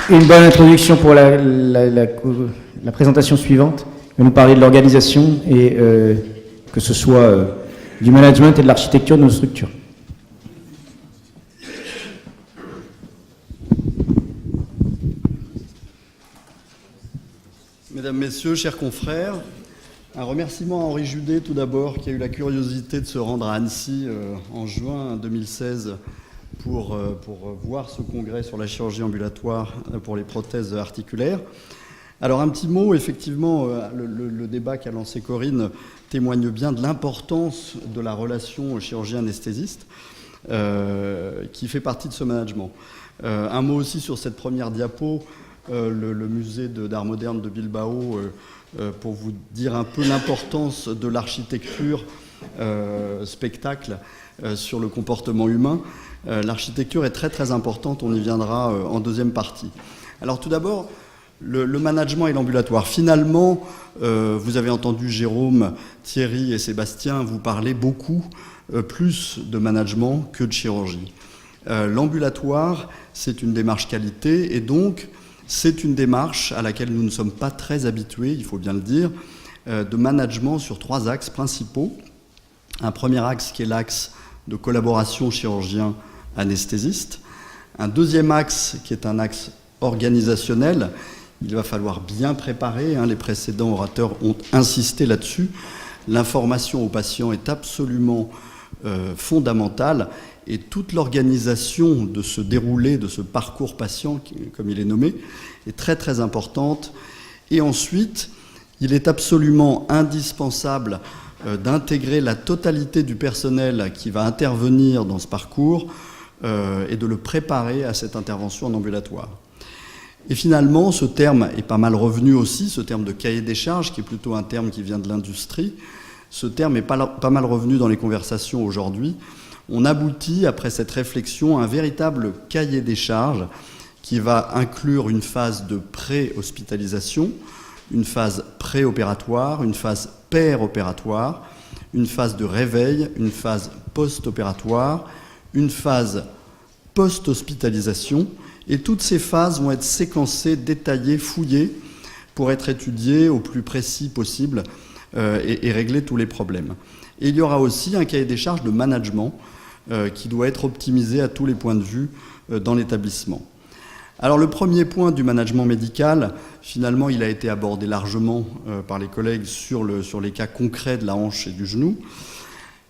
Une bonne introduction pour la présentation suivante. On va nous parler de l'organisation et que ce soit du management et de l'architecture de nos structures. Mesdames, Messieurs, chers confrères, un remerciement à Henri Judet tout d'abord, qui a eu la curiosité de se rendre à Annecy en juin 2016 pour voir ce congrès sur la chirurgie ambulatoire pour les prothèses articulaires. Alors un petit mot, effectivement, le débat qu'a lancé Corinne témoigne bien de l'importance de la relation chirurgien-anesthésiste qui fait partie de ce management. Un mot aussi sur cette première diapo, le musée d'art moderne de Bilbao, pour vous dire un peu l'importance de l'architecture spectacle sur le comportement humain. L'architecture est très très importante, on y viendra en deuxième partie. Alors tout d'abord, le management et l'ambulatoire. Finalement, vous avez entendu Jérôme, Thierry et Sébastien vous parler beaucoup plus de management que de chirurgie. L'ambulatoire, c'est une démarche qualité et donc c'est une démarche à laquelle nous ne sommes pas très habitués, il faut bien le dire, de management sur 3 axes principaux. Un premier axe qui est l'axe de collaboration chirurgien-anesthésiste. Un deuxième axe qui est un axe organisationnel. Il va falloir bien préparer, les précédents orateurs ont insisté là-dessus. L'information aux patients est absolument fondamentale et toute l'organisation de ce déroulé, de ce parcours patient, comme il est nommé, est très très importante. Et ensuite, il est absolument indispensable d'intégrer la totalité du personnel qui va intervenir dans ce parcours et de le préparer à cette intervention en ambulatoire. Et finalement, ce terme est pas mal revenu aussi, ce terme de cahier des charges, qui est plutôt un terme qui vient de l'industrie. Ce terme est pas mal revenu dans les conversations aujourd'hui. On aboutit, après cette réflexion, à un véritable cahier des charges qui va inclure une phase de pré-hospitalisation, une phase préopératoire, une phase péropératoire, une phase de réveil, une phase post-opératoire, une phase post-hospitalisation. Et toutes ces phases vont être séquencées, détaillées, fouillées pour être étudiées au plus précis possible et régler tous les problèmes. Et il y aura aussi un cahier des charges de management qui doit être optimisé à tous les points de vue dans l'établissement. Alors le premier point du management médical, finalement, il a été abordé largement par les collègues sur les cas concrets de la hanche et du genou.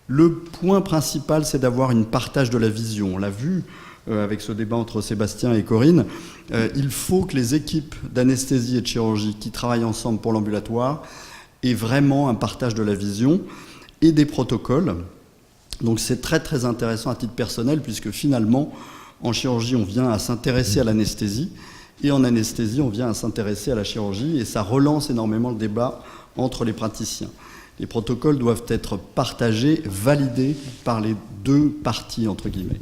Le point principal, c'est d'avoir une partage de la vision. On l'a vu avec ce débat entre Sébastien et Corinne. Il faut que les équipes d'anesthésie et de chirurgie qui travaillent ensemble pour l'ambulatoire aient vraiment un partage de la vision et des protocoles. Donc c'est très très intéressant à titre personnel puisque finalement, en chirurgie, on vient à s'intéresser à l'anesthésie et en anesthésie, on vient à s'intéresser à la chirurgie et ça relance énormément le débat entre les praticiens. Les protocoles doivent être partagés, validés par les deux parties, entre guillemets.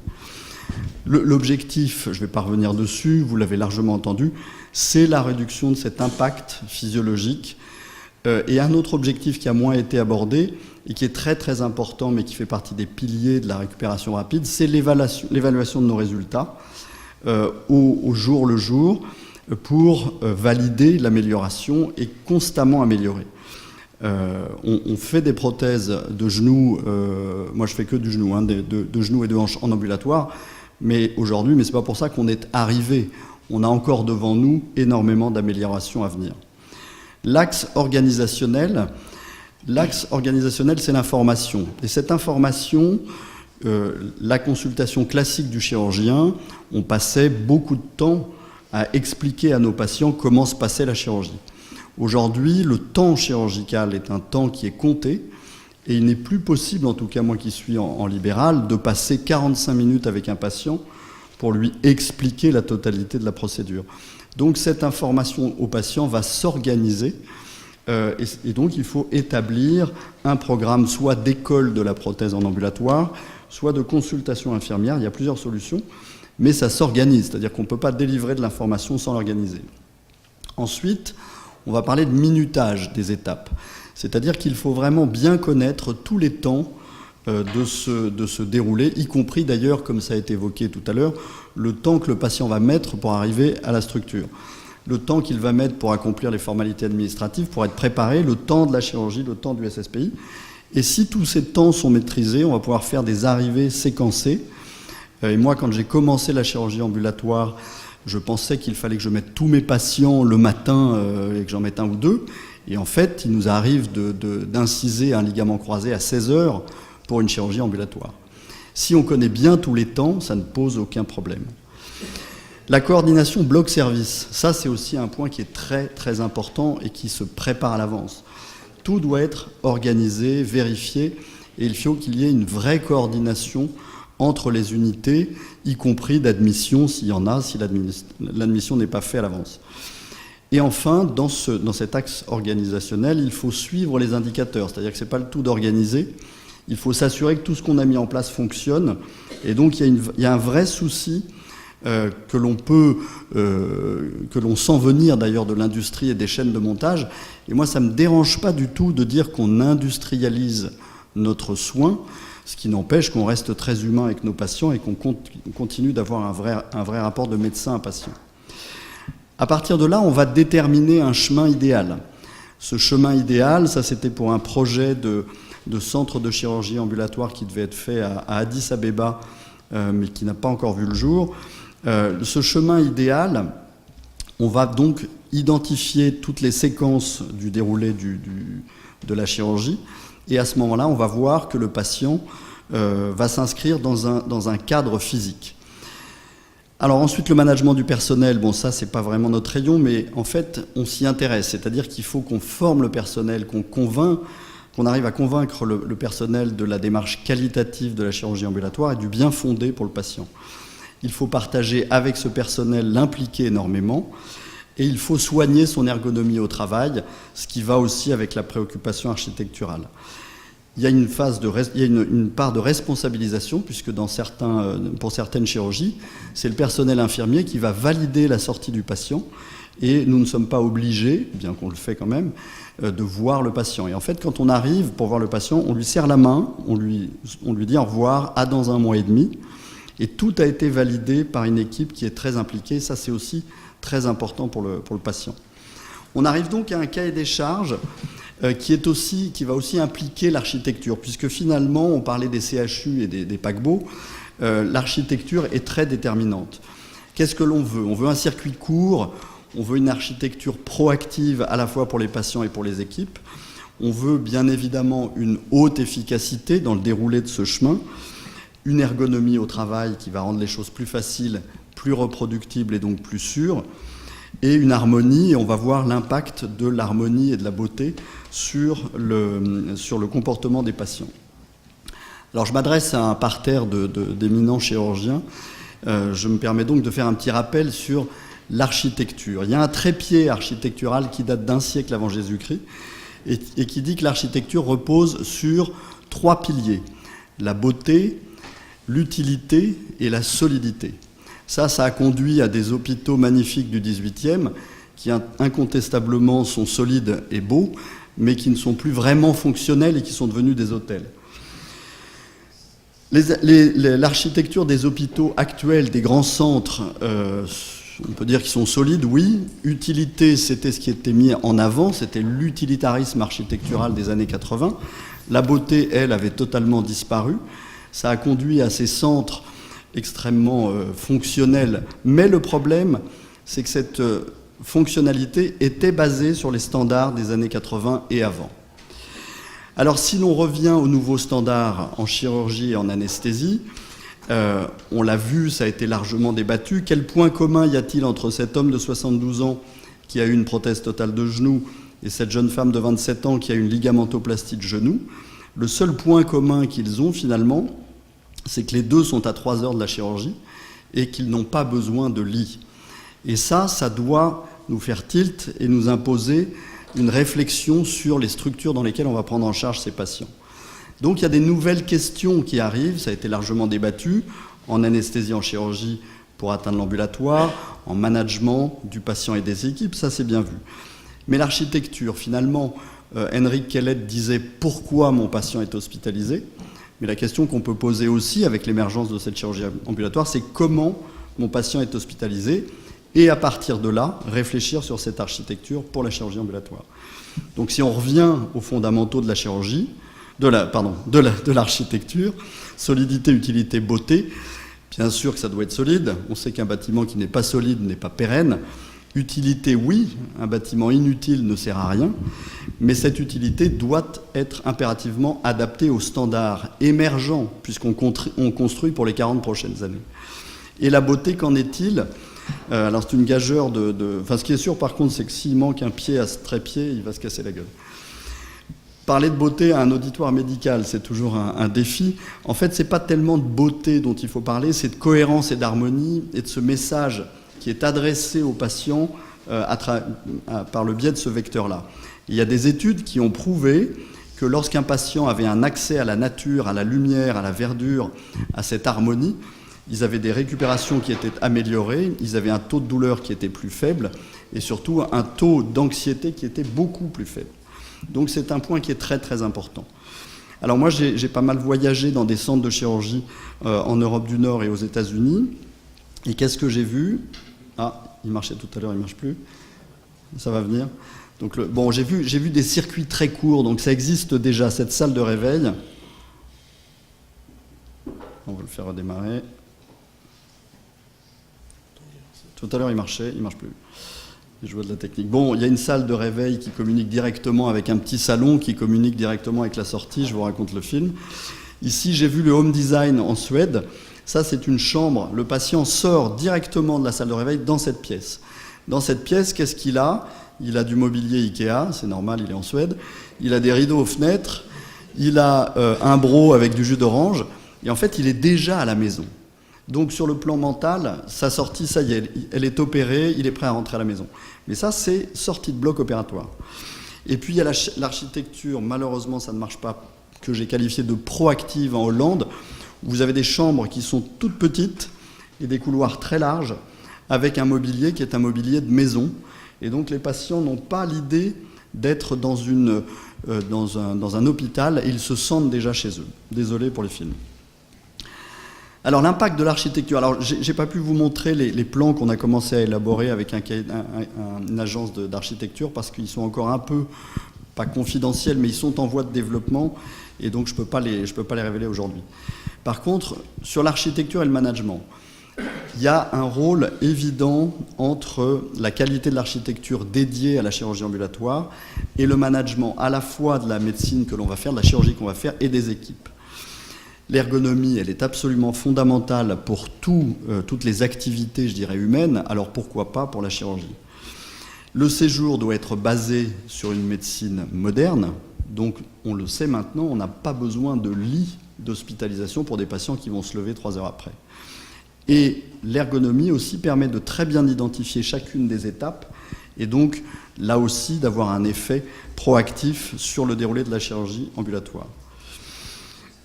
L'objectif, je ne vais pas revenir dessus, vous l'avez largement entendu, c'est la réduction de cet impact physiologique. Et un autre objectif qui a moins été abordé et qui est très très important mais qui fait partie des piliers de la récupération rapide, c'est l'évaluation de nos résultats au jour le jour pour valider l'amélioration et constamment améliorer. On fait des prothèses de genoux, moi je fais que du genou, de genoux et de hanches en ambulatoire, mais aujourd'hui, mais c'est pas pour ça qu'on est arrivé. On a encore devant nous énormément d'améliorations à venir. L'axe organisationnel, c'est l'information. Et cette information, la consultation classique du chirurgien, on passait beaucoup de temps à expliquer à nos patients comment se passait la chirurgie. Aujourd'hui, le temps chirurgical est un temps qui est compté et il n'est plus possible, en tout cas moi qui suis en libéral, de passer 45 minutes avec un patient pour lui expliquer la totalité de la procédure. Donc cette information au patient va s'organiser et donc il faut établir un programme soit d'école de la prothèse en ambulatoire, soit de consultation infirmière. Il y a plusieurs solutions, mais ça s'organise, c'est-à-dire qu'on ne peut pas délivrer de l'information sans l'organiser. Ensuite, on va parler de minutage des étapes. C'est-à-dire qu'il faut vraiment bien connaître tous les temps de se dérouler, y compris d'ailleurs, comme ça a été évoqué tout à l'heure, le temps que le patient va mettre pour arriver à la structure, le temps qu'il va mettre pour accomplir les formalités administratives, pour être préparé, le temps de la chirurgie, le temps du SSPI. Et si tous ces temps sont maîtrisés, on va pouvoir faire des arrivées séquencées. Et moi, quand j'ai commencé la chirurgie ambulatoire, je pensais qu'il fallait que je mette tous mes patients le matin et que j'en mette un ou deux. Et en fait, il nous arrive d'inciser un ligament croisé à 16 heures pour une chirurgie ambulatoire. Si on connaît bien tous les temps, ça ne pose aucun problème. La coordination bloc-service, ça c'est aussi un point qui est très très important et qui se prépare à l'avance. Tout doit être organisé, vérifié, et il faut qu'il y ait une vraie coordination entre les unités, y compris d'admission s'il y en a, si l'admission n'est pas faite à l'avance. Et enfin, dans cet axe organisationnel, il faut suivre les indicateurs, c'est-à-dire que ce n'est pas le tout d'organiser, il faut s'assurer que tout ce qu'on a mis en place fonctionne, et donc il y a un vrai souci que l'on sent venir d'ailleurs de l'industrie et des chaînes de montage. Et moi, ça ne me dérange pas du tout de dire qu'on industrialise notre soin, ce qui n'empêche qu'on reste très humain avec nos patients et qu'on continue d'avoir un vrai rapport de médecin à patient. À partir de là, on va déterminer un chemin idéal. Ce chemin idéal, ça c'était pour un projet de centre de chirurgie ambulatoire qui devait être fait à Addis Abeba, mais qui n'a pas encore vu le jour. Ce chemin idéal, on va donc identifier toutes les séquences du déroulé de la chirurgie, et à ce moment-là, on va voir que le patient va s'inscrire dans un cadre physique. Alors ensuite, le management du personnel, bon ça c'est pas vraiment notre rayon, mais en fait on s'y intéresse, c'est-à-dire qu'il faut qu'on forme le personnel, qu'on arrive à convaincre le personnel de la démarche qualitative de la chirurgie ambulatoire et du bien fondé pour le patient. Il faut partager avec ce personnel, l'impliquer énormément, et il faut soigner son ergonomie au travail, ce qui va aussi avec la préoccupation architecturale. Il y a une part de responsabilisation, puisque pour certaines chirurgies, c'est le personnel infirmier qui va valider la sortie du patient, et nous ne sommes pas obligés, bien qu'on le fait quand même, de voir le patient. Et en fait, quand on arrive pour voir le patient, on lui serre la main, on lui dit au revoir, à dans 1 mois et demi, et tout a été validé par une équipe qui est très impliquée. Ça, c'est aussi très important pour le patient. On arrive donc à un cahier des charges qui va aussi impliquer l'architecture, puisque finalement, on parlait des CHU et des paquebots, l'architecture est très déterminante. Qu'est-ce que l'on veut ? On veut un circuit court, on veut une architecture proactive à la fois pour les patients et pour les équipes. On veut bien évidemment une haute efficacité dans le déroulé de ce chemin, une ergonomie au travail qui va rendre les choses plus faciles, plus reproductibles et donc plus sûres, et une harmonie, et on va voir l'impact de l'harmonie et de la beauté sur le comportement des patients. Alors je m'adresse à un parterre d'éminents chirurgiens. Je me permets donc de faire un petit rappel sur l'architecture. Il y a un trépied architectural qui date d'un siècle avant Jésus-Christ et qui dit que l'architecture repose sur 3 piliers: la beauté, l'utilité et la solidité. Ça a conduit à des hôpitaux magnifiques du XVIIIe qui incontestablement sont solides et beaux, mais qui ne sont plus vraiment fonctionnels et qui sont devenus des hôtels. L'architecture des hôpitaux actuels, des grands centres, on peut dire qu'ils sont solides, oui. Utilité, c'était ce qui était mis en avant, c'était l'utilitarisme architectural des années 80. La beauté, elle, avait totalement disparu. Ça a conduit à ces centres extrêmement fonctionnels. Mais le problème, c'est que cette fonctionnalité était basée sur les standards des années 80 et avant. Alors si l'on revient aux nouveaux standards en chirurgie et en anesthésie, on l'a vu, ça a été largement débattu. Quel point commun y a-t-il entre cet homme de 72 ans qui a eu une prothèse totale de genou et cette jeune femme de 27 ans qui a eu une ligamentoplastie de genou ? Le seul point commun qu'ils ont finalement, c'est que les deux sont à 3 heures de la chirurgie et qu'ils n'ont pas besoin de lit. Et ça doit nous faire tilt et nous imposer une réflexion sur les structures dans lesquelles on va prendre en charge ces patients. Donc il y a des nouvelles questions qui arrivent, ça a été largement débattu, en anesthésie, en chirurgie pour atteindre l'ambulatoire, en management du patient et des équipes, ça c'est bien vu. Mais l'architecture, finalement, Henrik Kellett disait « Pourquoi mon patient est hospitalisé ?» Mais la question qu'on peut poser aussi avec l'émergence de cette chirurgie ambulatoire, c'est comment mon patient est hospitalisé, et à partir de là, réfléchir sur cette architecture pour la chirurgie ambulatoire. Donc si on revient aux fondamentaux de la chirurgie, de l'architecture, solidité, utilité, beauté, bien sûr que ça doit être solide. On sait qu'un bâtiment qui n'est pas solide n'est pas pérenne. Utilité, oui, un bâtiment inutile ne sert à rien, mais cette utilité doit être impérativement adaptée aux standards émergents, puisqu'on construit pour les 40 prochaines années. Et la beauté, qu'en est-il ? Alors c'est une gageure Enfin, ce qui est sûr par contre, c'est que s'il manque un pied à ce trépied, il va se casser la gueule. Parler de beauté à un auditoire médical, c'est toujours un défi. En fait, c'est pas tellement de beauté dont il faut parler, c'est de cohérence et d'harmonie, et de ce message qui est adressé aux patients par le biais de ce vecteur-là. Il y a des études qui ont prouvé que lorsqu'un patient avait un accès à la nature, à la lumière, à la verdure, à cette harmonie, ils avaient des récupérations qui étaient améliorées, ils avaient un taux de douleur qui était plus faible, et surtout un taux d'anxiété qui était beaucoup plus faible. Donc c'est un point qui est très très important. Alors moi j'ai pas mal voyagé dans des centres de chirurgie en Europe du Nord et aux États-Unis, et qu'est-ce que j'ai vu ? Ah, il marchait tout à l'heure, il ne marche plus. Ça va venir. Donc j'ai vu des circuits très courts, donc ça existe déjà, cette salle de réveil. On va le faire redémarrer. Tout à l'heure, il marchait, il ne marche plus. Je vois de la technique. Bon, il y a une salle de réveil qui communique directement avec un petit salon qui communique directement avec la sortie. Je vous raconte le film. Ici, j'ai vu le home design en Suède. Ça, c'est une chambre. Le patient sort directement de la salle de réveil dans cette pièce. Dans cette pièce, qu'est-ce qu'il a ? Il a du mobilier Ikea, c'est normal, il est en Suède. Il a des rideaux aux fenêtres. Il a un broc avec du jus d'orange. Et en fait, il est déjà à la maison. Donc sur le plan mental, sa sortie, ça y est, elle est opérée, il est prêt à rentrer à la maison. Mais ça, c'est sortie de bloc opératoire. Et puis il y a l'architecture, malheureusement ça ne marche pas, que j'ai qualifiée de proactive en Hollande. Vous avez des chambres qui sont toutes petites et des couloirs très larges, avec un mobilier qui est un mobilier de maison. Et donc les patients n'ont pas l'idée d'être dans un hôpital, et ils se sentent déjà chez eux. Désolé pour les films. Alors l'impact de l'architecture, alors j'ai pas pu vous montrer les plans qu'on a commencé à élaborer avec une agence d'architecture parce qu'ils sont encore un peu, pas confidentiels, mais ils sont en voie de développement et donc je peux pas les révéler aujourd'hui. Par contre, sur l'architecture et le management, il y a un rôle évident entre la qualité de l'architecture dédiée à la chirurgie ambulatoire et le management à la fois de la médecine que l'on va faire, de la chirurgie qu'on va faire et des équipes. L'ergonomie, elle est absolument fondamentale pour toutes les activités, je dirais, humaines, alors pourquoi pas pour la chirurgie. Le séjour doit être basé sur une médecine moderne, donc on le sait maintenant, on n'a pas besoin de lit d'hospitalisation pour des patients qui vont se lever 3 heures après. Et l'ergonomie aussi permet de très bien identifier chacune des étapes, et donc là aussi d'avoir un effet proactif sur le déroulé de la chirurgie ambulatoire.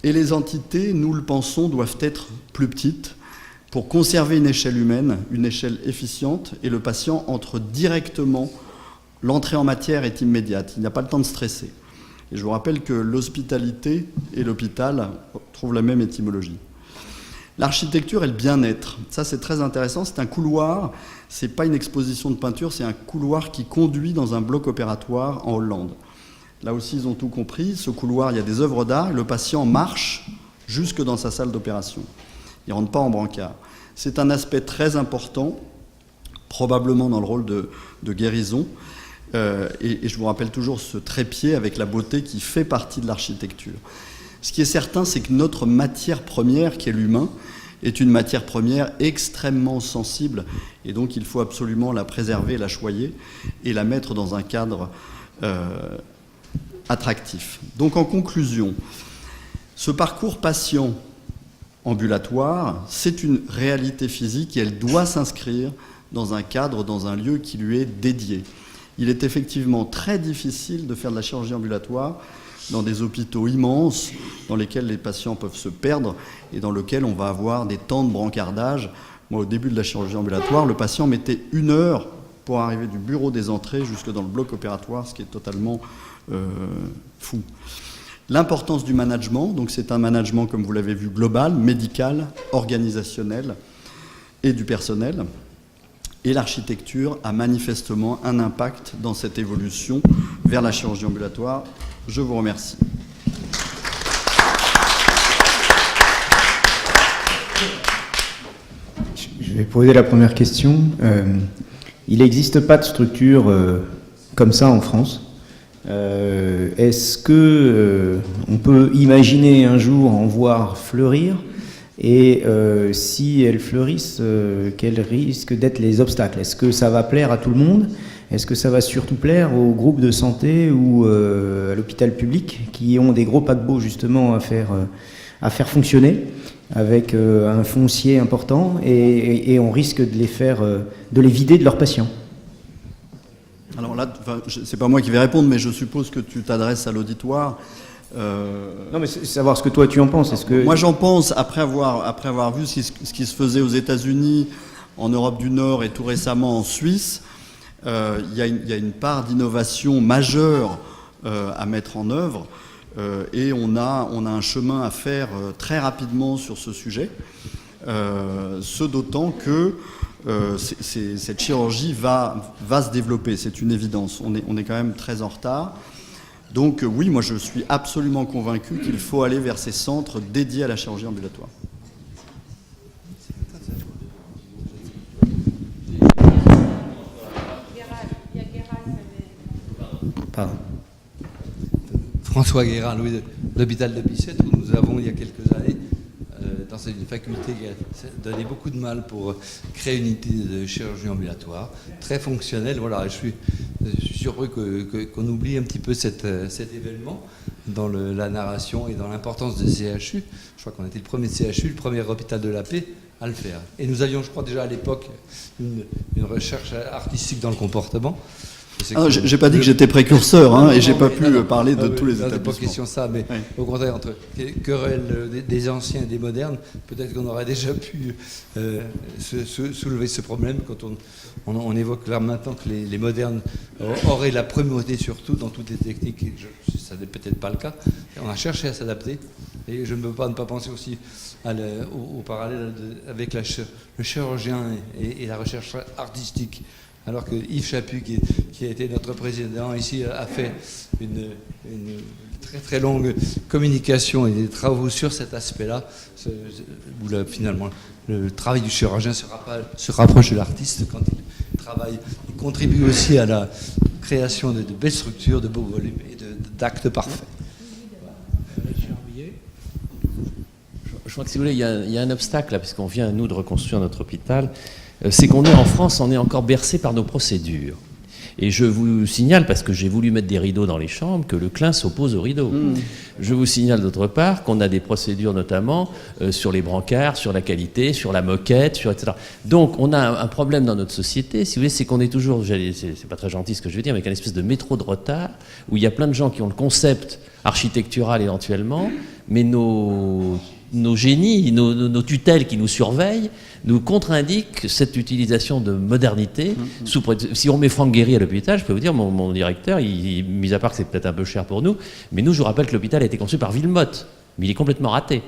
Et les entités, nous le pensons, doivent être plus petites pour conserver une échelle humaine, une échelle efficiente, et le patient entre directement, l'entrée en matière est immédiate, il n'y a pas le temps de stresser. Et je vous rappelle que l'hospitalité et l'hôpital trouvent la même étymologie. L'architecture et le bien-être, ça c'est très intéressant, c'est un couloir, c'est pas une exposition de peinture, c'est un couloir qui conduit dans un bloc opératoire en Hollande. Là aussi, ils ont tout compris. Ce couloir, il y a des œuvres d'art. Le patient marche jusque dans sa salle d'opération. Il ne rentre pas en brancard. C'est un aspect très important, probablement dans le rôle de guérison. Et je vous rappelle toujours ce trépied avec la beauté qui fait partie de l'architecture. Ce qui est certain, c'est que notre matière première, qui est l'humain, est une matière première extrêmement sensible. Et donc, il faut absolument la préserver, la choyer et la mettre dans un cadre attractif. Donc en conclusion, ce parcours patient ambulatoire, c'est une réalité physique et elle doit s'inscrire dans un cadre, dans un lieu qui lui est dédié. Il est effectivement très difficile de faire de la chirurgie ambulatoire dans des hôpitaux immenses dans lesquels les patients peuvent se perdre et dans lesquels on va avoir des temps de brancardage. Moi, au début de la chirurgie ambulatoire, le patient mettait 1 heure pour arriver du bureau des entrées jusque dans le bloc opératoire, ce qui est totalement fou. L'importance du management, donc c'est un management, comme vous l'avez vu, global, médical, organisationnel et du personnel. Et l'architecture a manifestement un impact dans cette évolution vers la chirurgie ambulatoire. Je vous remercie. Je vais poser la première question. Il n'existe pas de structure comme ça en France. Est-ce que on peut imaginer un jour en voir fleurir? Et si elles fleurissent, quels risquent d'être les obstacles? Est-ce que ça va plaire à tout le monde? Est-ce que ça va surtout plaire aux groupes de santé ou à l'hôpital public qui ont des gros paquebots justement à faire fonctionner avec un foncier important et on risque de les vider de leurs patients? Alors là, c'est pas moi qui vais répondre, mais je suppose que tu t'adresses à l'auditoire. Non, mais c'est savoir ce que toi tu en penses. Moi j'en pense, après avoir vu ce qui se faisait aux États-Unis, en Europe du Nord et tout récemment en Suisse, il y a une part d'innovation majeure à mettre en œuvre et on a un chemin à faire très rapidement sur ce sujet, ce d'autant que cette chirurgie va se développer, c'est une évidence. On est quand même très en retard. Donc oui, moi je suis absolument convaincu qu'il faut aller vers ces centres dédiés à la chirurgie ambulatoire. Pardon. François Guérin, Louis, l'hôpital de Bicêtre, où nous avons il y a quelques années, dans une faculté qui a donné beaucoup de mal pour créer une unité de chirurgie ambulatoire, très fonctionnelle. Voilà, je suis surpris qu'on oublie un petit peu cet événement dans la narration et dans l'importance des CHU. Je crois qu'on était le premier CHU, le premier hôpital de la paix à le faire. Et nous avions, je crois, déjà à l'époque une recherche artistique dans le comportement. J'ai pas dit que j'étais précurseur, et j'ai pas pu parler de tous les établissements. C'est pas question de ça, mais oui. Au contraire, entre querelle des anciens et des modernes, peut-être qu'on aurait déjà pu soulever ce problème quand on évoque là maintenant que les modernes auraient la primauté surtout dans toutes les techniques. Ça n'est peut-être pas le cas. On a cherché à s'adapter, et je ne peux pas ne pas penser aussi au parallèle avec le chirurgien et la recherche artistique. Alors que Yves Chaput, qui a été notre président ici, a fait une très très longue communication et des travaux sur cet aspect-là, où finalement le travail du chirurgien se rapproche de l'artiste quand il travaille. Il contribue aussi à la création de belles structures, de beaux volumes et d'actes parfaits. Je crois que si vous voulez, il y a un obstacle là, puisqu'on vient, nous, de reconstruire notre hôpital. C'est qu'on est en France, on est encore bercé par nos procédures. Et je vous signale, parce que j'ai voulu mettre des rideaux dans les chambres, que le clin s'oppose aux rideaux. Je vous signale d'autre part qu'on a des procédures notamment sur les brancards, sur la qualité, sur la moquette, etc. Donc on a un problème dans notre société, si vous voulez, c'est qu'on est toujours, c'est pas très gentil ce que je veux dire, mais qu'un espèce de métro de retard, où il y a plein de gens qui ont le concept architectural éventuellement, mais nos génies, nos tutelles qui nous surveillent, nous contre-indiquent cette utilisation de modernité. Si on met Franck Guéry à l'hôpital, je peux vous dire, mon directeur, mis à part que c'est peut-être un peu cher pour nous, mais nous, je vous rappelle que l'hôpital a été conçu par Villemotte, mais il est complètement raté.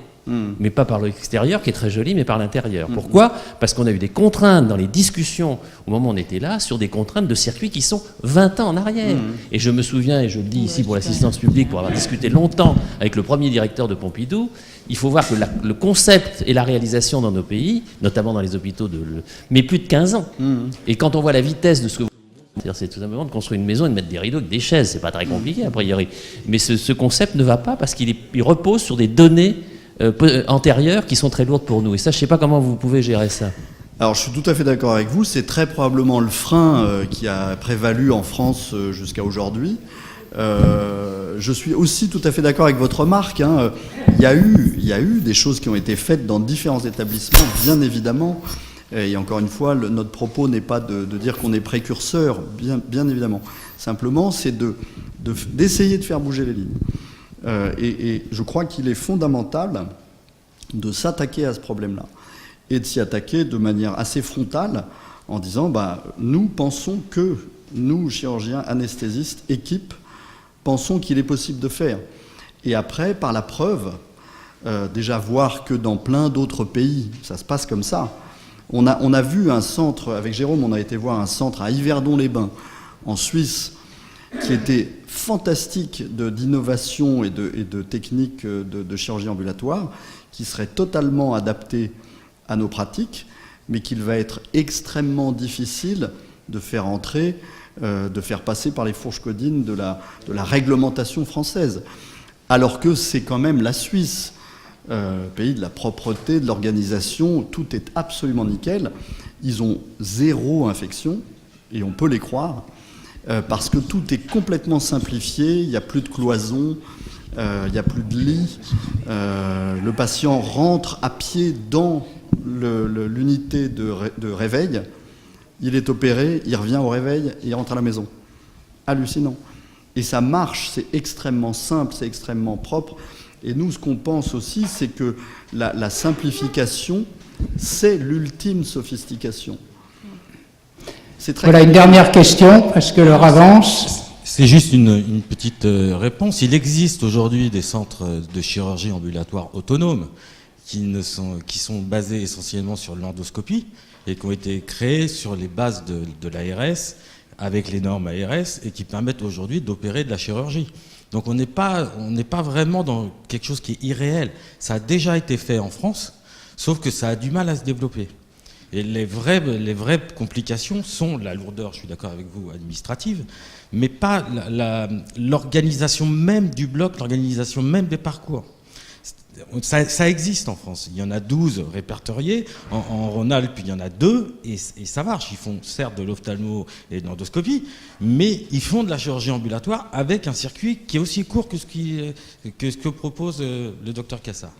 Mais pas par l'extérieur, qui est très joli, mais par l'intérieur. Pourquoi ? Parce qu'on a eu des contraintes dans les discussions, au moment où on était là, sur des contraintes de circuits qui sont 20 ans en arrière. Et je me souviens, et je le dis ici pour l'assistance publique, pour avoir discuté longtemps avec le premier directeur de Pompidou, il faut voir que le concept et la réalisation dans nos pays, notamment dans les hôpitaux, met plus de 15 ans. Et quand on voit la vitesse de ce que vous... C'est tout simplement de construire une maison et de mettre des rideaux avec des chaises. C'est pas très compliqué, a priori. Mais ce concept ne va pas parce qu'il repose sur des données antérieures qui sont très lourdes pour nous. Et ça, je ne sais pas comment vous pouvez gérer ça. Alors, je suis tout à fait d'accord avec vous. C'est très probablement le frein qui a prévalu en France jusqu'à aujourd'hui. Je suis aussi tout à fait d'accord avec votre remarque. Il y a eu des choses qui ont été faites dans différents établissements, bien évidemment. Et encore une fois, notre propos n'est pas de dire qu'on est précurseur, bien évidemment. Simplement, c'est d'essayer de faire bouger les lignes. Et je crois qu'il est fondamental de s'attaquer à ce problème-là et de s'y attaquer de manière assez frontale en disant nous pensons que nous, chirurgiens, anesthésistes, équipes, pensons qu'il est possible de faire. Et après, par la preuve, déjà voir que dans plein d'autres pays, ça se passe comme ça. On a vu un centre, avec Jérôme, on a été voir un centre à Yverdon-les-Bains, en Suisse, qui était fantastique d'innovation et de techniques de chirurgie ambulatoire, qui serait totalement adapté à nos pratiques, mais qu'il va être extrêmement difficile de faire entrer, de faire passer par les fourches codines de la réglementation française. Alors que c'est quand même la Suisse, pays de la propreté, de l'organisation, tout est absolument nickel. Ils ont 0 infection, et on peut les croire, parce que tout est complètement simplifié, il n'y a plus de cloisons, il n'y a plus de lits, le patient rentre à pied dans l'unité de réveil, il est opéré, il revient au réveil et il rentre à la maison. Hallucinant. Et ça marche, c'est extrêmement simple, c'est extrêmement propre. Et nous, ce qu'on pense aussi, c'est que la simplification, c'est l'ultime sophistication. C'est très voilà une dernière question, parce que l'heure avance. C'est juste une petite réponse. Il existe aujourd'hui des centres de chirurgie ambulatoire autonomes qui sont basés essentiellement sur l'endoscopie et qui ont été créés sur les bases de l'ARS, avec les normes ARS, et qui permettent aujourd'hui d'opérer de la chirurgie. Donc on n'est pas vraiment dans quelque chose qui est irréel. Ça a déjà été fait en France, sauf que ça a du mal à se développer. Et les vraies complications sont la lourdeur, je suis d'accord avec vous, administrative, mais pas l'organisation même du bloc, l'organisation même des parcours. Ça existe en France. Il y en a 12 répertoriés. En Rhône-Alpes, il y en a 2, et ça marche. Ils font certes de l'ophtalmo et de l'endoscopie, mais ils font de la chirurgie ambulatoire avec un circuit qui est aussi court que ce que propose le docteur Cassard.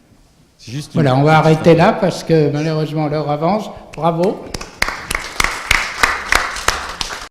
Voilà, on va arrêter là parce que malheureusement l'heure avance. Bravo.